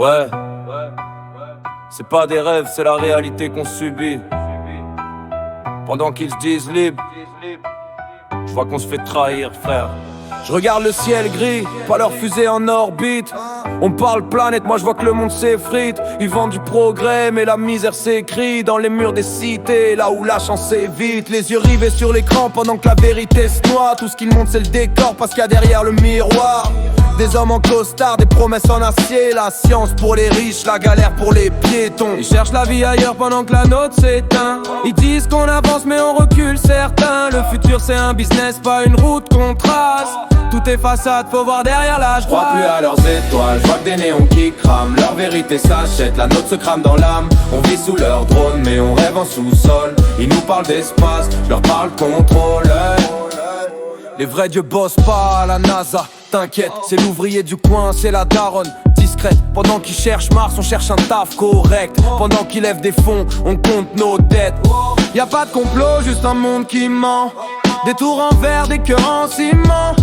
Ouais, c'est pas des rêves, c'est la réalité qu'on subit. Pendant qu'ils se disent libres, je vois qu'on se fait trahir, frère. Je regarde le ciel gris, pas leur fusée en orbite. On parle planète, moi je vois que le monde s'effrite. Ils vendent du progrès, mais la misère s'écrit dans les murs des cités, là où la chance évite. Les yeux rivés sur l'écran pendant que la vérité se noie. Tout ce qu'ils montrent c'est le décor parce qu'il y a derrière le miroir des hommes en costard, des promesses en acier. La science pour les riches, la galère pour les piétons. Ils cherchent la vie ailleurs pendant que la nôtre s'éteint. Ils disent qu'on avance mais on recule certains. Le futur c'est un business, pas une route qu'on trace. Tout est façade, faut voir derrière l'âge. Je crois plus à leurs étoiles, je vois que des néons qui crament. Leur vérité s'achète, la nôtre se crame dans l'âme. On vit sous leur drone mais on rêve en sous-sol. Ils nous parlent d'espace, je leur parle contrôle. Les vrais dieux bossent pas à la NASA, t'inquiète, c'est l'ouvrier du coin, c'est la daronne discrète. Pendant qu'ils cherchent Mars, on cherche un taf correct. Pendant qu'ils lèvent des fonds, on compte nos dettes. Y'a pas de complot, juste un monde qui ment. Des tours en verre, des cœurs en ciment.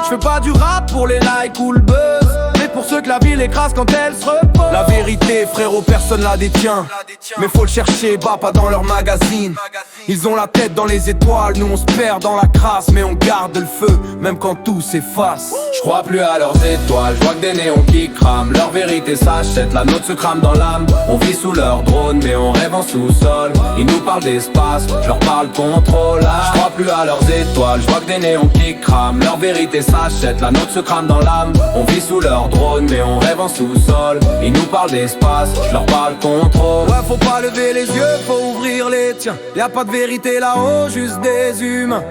J'fais pas du rap pour les likes ou le buzz, mais pour ceux que la ville écrase quand elle se repose. La vérité, frérot, personne la détient. Mais faut le chercher bas, pas dans leur magazine. Ils ont la tête dans les étoiles, nous on se perd dans la crasse. Mais on garde le feu, même quand tout s'efface. Je crois plus à leurs étoiles, je vois que des néons qui crament. Leur vérité s'achète, la nôtre se crame dans l'âme. On vit sous leur drone, mais on rêve en sous-sol. Ils nous parlent d'espace, je leur parle contrôle. Je crois plus à leurs étoiles, je vois que des néons qui crament. Leur vérité s'achète, la nôtre se crame dans l'âme. On vit sous leur drone, mais on rêve en sous-sol. Ils nous parlent d'espace, je leur parle contrôle. Ouais, faut pas lever les yeux, faut ouvrir les tiens. Y'a pas de vérité là-haut, juste des humains.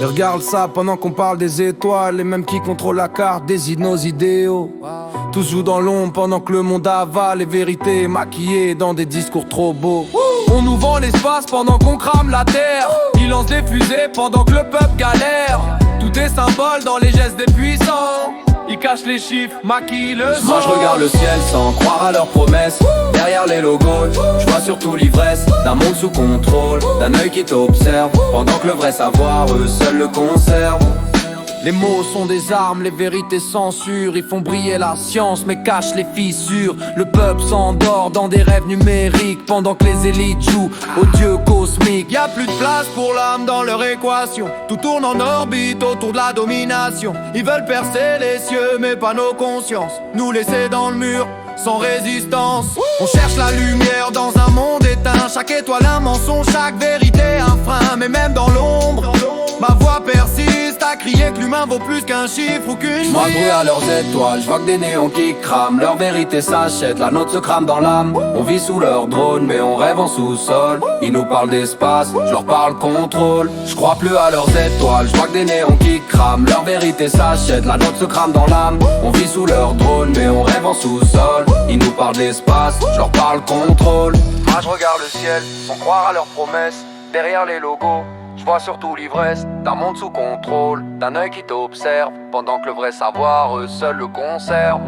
Et regarde ça pendant qu'on parle des étoiles. Les mêmes qui contrôlent la carte désignent nos idéaux. Tous jouent dans l'ombre pendant que le monde avale les vérités maquillées dans des discours trop beaux. On nous vend l'espace pendant qu'on crame la terre. Ils lancent des fusées pendant que le peuple galère. Tout est symbole dans les gestes des puissants. Ils cachent les chiffres, maquillent le sang. Moi je regarde le ciel sans croire à leurs promesses. Derrière les logos, je vois surtout l'ivresse d'un monde sous contrôle, d'un œil qui t'observe. Pendant que le vrai savoir, eux seuls le conservent. Les mots sont des armes, les vérités censurent. Ils font briller la science mais cachent les fissures. Le peuple s'endort dans des rêves numériques pendant que les élites jouent aux dieux cosmiques. Y'a plus de place pour l'âme dans leur équation. Tout tourne en orbite autour de la domination. Ils veulent percer les cieux mais pas nos consciences. Nous laisser dans le mur sans résistance. On cherche la lumière dans un monde éteint. Chaque étoile un mensonge, chaque vérité un frein. Mais même dans l'ombre, ma voix persiste à crier que l'humain vaut plus qu'un chiffre ou qu'une Moi je vie. brûle à leurs étoiles, je vois que des néons qui crament. Leur vérité s'achète, la nôtre se crame dans l'âme. On vit sous leur drone mais on rêve en sous-sol. Ils nous parlent d'espace, je leur parle contrôle. Je crois plus à leurs étoiles, je vois que des néons qui crament. Leur vérité s'achète, la nôtre se crame dans l'âme. On vit sous leur drone mais on rêve en sous-sol. Ils nous parlent d'espace, je leur parle contrôle. Moi je regarde le ciel sans croire à leurs promesses. Derrière les logos, je vois surtout l'ivresse d'un monde sous contrôle, d'un œil qui t'observe pendant que le vrai savoir, eux seuls le conservent.